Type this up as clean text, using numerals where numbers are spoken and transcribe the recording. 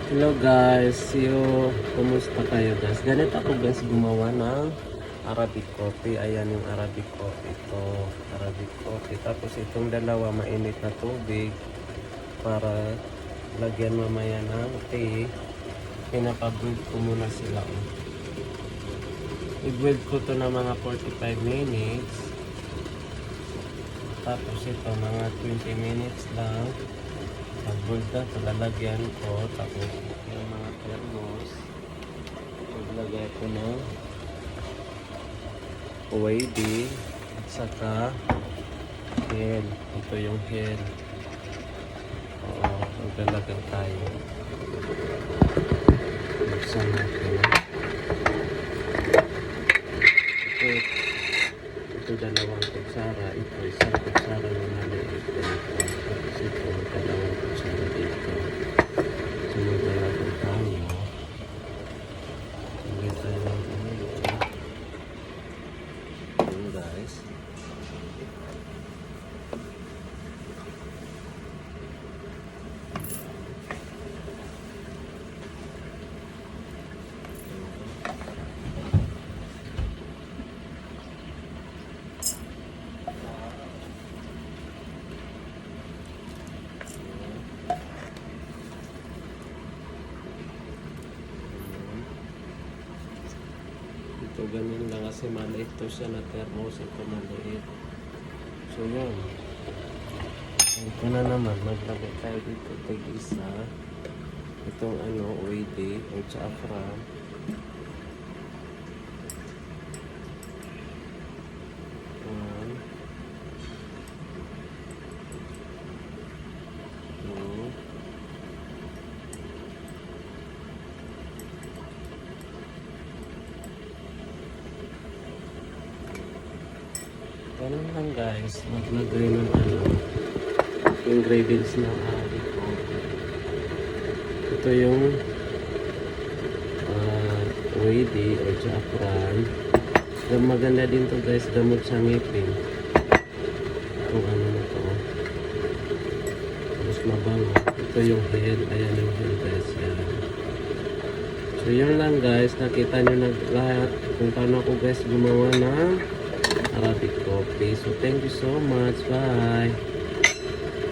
Hello guys, kumusta kayo guys? Ganito ako guys gumawa ng Arabic coffee. Ayan yung Arabic coffee. Ito, Arabic coffee. Tapos itong dalawa mainit na tubig para lagyan mamaya ng tea. Pinapabrew ko muna sila. I-boil ko to na mga 45 minutes. Tapos ito mga 20 minutes lang. Pag-boiled na ito, lalagyan ko. Tapos yung mga thermos, maglagay ko ng OAD at saka hell. Ito yung hell. Oo, maglalagan tayo. Buksan natin. Ito dalawang kutsara. Ito isang kutsara na maliit. Tapos ito dalawang kutsara dito. So maglalagan tayo. Lagyan tayo ng ano. Ayan guys. Ito ganyan lang kasi maliit to siya na thermos. Ito maliit. So yun. Ito na naman. Maglagay tayo dito. Tig-isa. Itong ano, OAD o saffron. One. Two. Ganun lang guys, maglagay ng ano, ingredients ng Arabic coffee. Ito yung OAD or saffron. Maganda din to guys, gamot sa ngipin. Itong ano na to. Tapos mabango. Ito yung head, ayan yung head guys. Yan. So yun lang guys, nakita nyo na lahat kung paano ako guys gumawa ng Arabic coffee. So thank you so much. Bye.